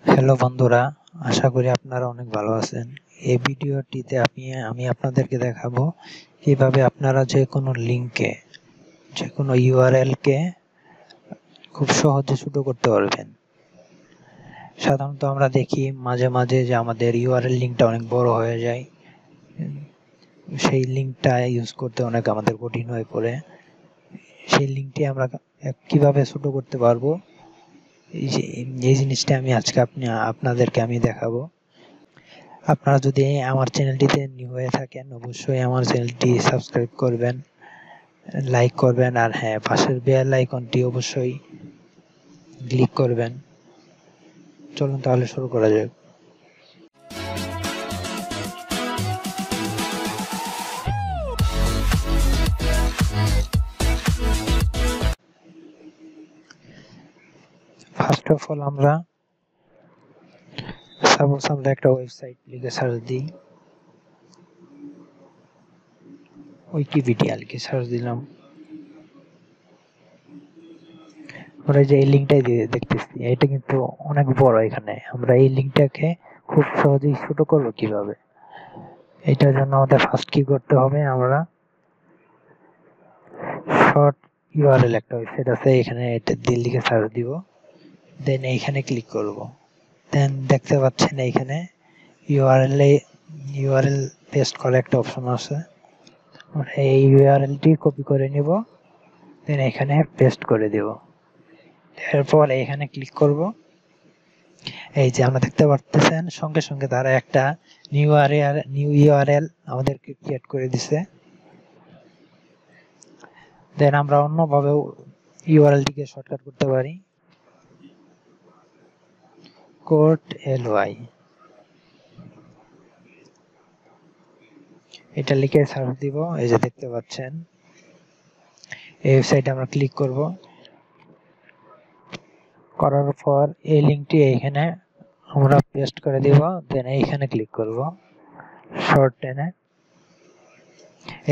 Hello বন্ধুরা, আশা করি আপনারা অনেক ভালো আছেন। এই ভিডিওটিতে আমি আপনাদেরকে দেখাবো কিভাবে আপনারা যে কোনো লিঙ্কে, যে কোনো ইউআরএল-কে খুব সহজে ছোট করতে পারবেন। সাধারণত আমরা দেখি মাঝে মাঝে যে আমাদের ইউআরএল লিঙ্কটা অনেক বড় হয়ে যায়, সেই লিঙ্কটা ইউজ করতে অনেক আমাদের কঠিন হয়ে পড়ে। সেই লিঙ্কটি আমরা কিভাবে ছোট করতে পারবো, এই জিনিসটা আমি আজকে আপনাদেরকে দেখাবো। আপনারা যদি আমার চ্যানেলটিতে নিউ হয়ে থাকেন, অবশ্যই আমার চ্যানেলটি সাবস্ক্রাইব করবেন, লাইক করবেন, আর হ্যাঁ, পাশের বেল আইকনটি অবশ্যই ক্লিক করবেন। চলুন তাহলে শুরু করা যাক। ফার্স্ট অফ অল আমরা একটা ওয়েবসাইট লিখে সার্চ দিই, উইকিপিডিয়া লিখে সার্চ দিলাম। আমরা যে এই লিঙ্কটাই দেখতেছি, এটা কিন্তু অনেক বড়। এখানে আমরা এই লিঙ্কটাকে খুব সহজেই ছোট করবো কিভাবে, এটার জন্য আমাদের ফার্স্ট কি করতে হবে, আমরা শর্ট ইউআরএল একটা ওয়েবসাইট আছে, এখানে এটা দিয়ে লিখে সার্চ দিব, দেন এইখানে ক্লিক করব। দেন দেখতে পাচ্ছেন এইখানে ইউআরএল পেস্ট করার একটা অপশন আছে। এই ইউআরএলটি কপি করে নিব, দেন এখানে পেস্ট করে দেব। এরপর এখানে ক্লিক করব। এই যে আমরা দেখতে পাচ্ছেন সঙ্গে সঙ্গে তারা একটা নিউ ইউআরএল আমাদেরকে ক্রিয়েট করে দিছে। দেন আমরা অন্যভাবেও ইউআরএলটিকে শর্টকাট করতে পারি, CORT-LY এটা লিখে সার্চ দিব। এই যে দেখতে পাচ্ছেন এই ওয়েবসাইটে আমরা ক্লিক করব। করার পর এই লিঙ্কটি এইখানে আমরা পেস্ট করে দিব, দেন এইখানে ক্লিক করব শর্ট টেনে।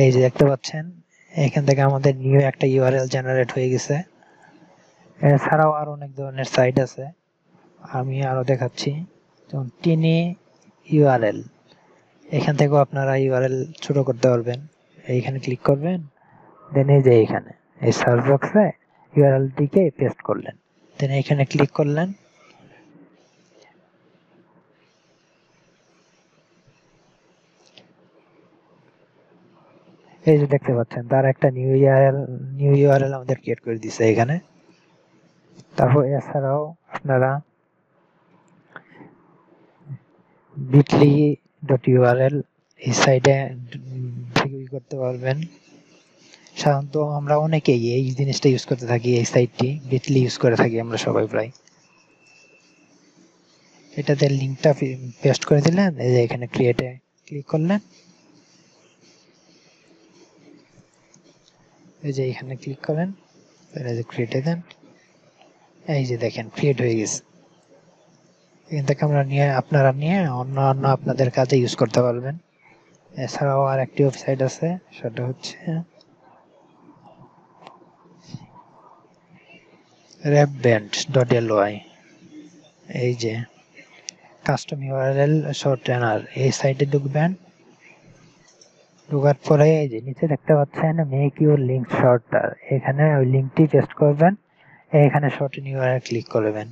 এই যে দেখতে পাচ্ছেন এখান থেকে আমাদের নিউ একটা ইউআরএল জেনারেট হয়ে গেছে। এছাড়াও আরো অনেক ধরনের সাইট আছে, আমি আরো দেখাচ্ছি। যেমন টিনি ইউআরএল, এখান থেকেও আপনারা ইউআরএল ছোট করতে পারবেন। এইখানে ক্লিক করবেন, দেন এই যে এইখানে এই সার্চ বক্সে ইউআরএলটিকে পেস্ট করলেন, দেন এইখানে ক্লিক করলেন। এই যে দেখতে পাচ্ছেন তার একটা নিউ ইউআরএল আমাদের ক্রিয়েট করে দিয়েছে এখানে। তারপর এছাড়াও আপনারা bitly.url এই সাইটে করতে পারবেন। সাধারণত আমরা অনেকেই এই জিনিসটা ইউজ করতে থাকি, এই সাইটটি বিটলি ইউজ করে থাকি আমরা সবাই প্রায়। এটাতে লিঙ্কটা পেস্ট করে দিলেন, এই যে এখানে ক্রিয়েটে ক্লিক করলেন, এই যে এখানে ক্লিক করেন, এই যে ক্রিয়েটে দেন, এই যে দেখেন ক্রিয়েট হয়ে গেছে। এখান থেকে আপনারা নিয়ে অন্য আপনাদের কাজে ইউজ করতে পারবেন। এছাড়াও আর একটি ওয়েবসাইট আছে, সেটা হচ্ছে rapband.ly। এই যে কাস্টম ইউআরএল শর্টেনার, এই সাইটে ঢুকবেন। ঢোকার পরে এই যে নিচে দেখতে পাচ্ছেন মেক ইউর লিঙ্ক শর্টার, এখানে ওই লিঙ্কটি পেস্ট করবেন, এখানে শর্টেন ইউআরএল ক্লিক করবেন।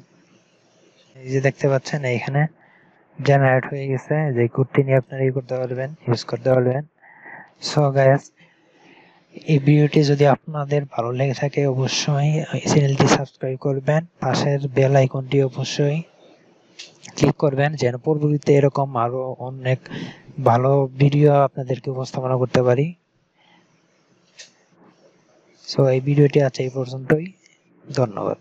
এই যে দেখতে পাচ্ছেন এইখানে জেনারেট হয়ে গেছে, যে কোডটি নিয়ে আপনারা করতে পারবেন, ইউজ করতে পারবেন। সো গাইস, এই ভিডিওটি যদি আপনাদের ভালো লেগে থাকে অবশ্যই চ্যানেলটি সাবস্ক্রাইব করবেন, পাশের বেল আইকনটি অবশ্যই ক্লিক করবেন, যেন পরবর্তীতে এরকম আরো অনেক ভালো ভিডিও আপনাদেরকে উপস্থাপনা করতে পারি। সো এই ভিডিওটি আছে এই পর্যন্তই, ধন্যবাদ।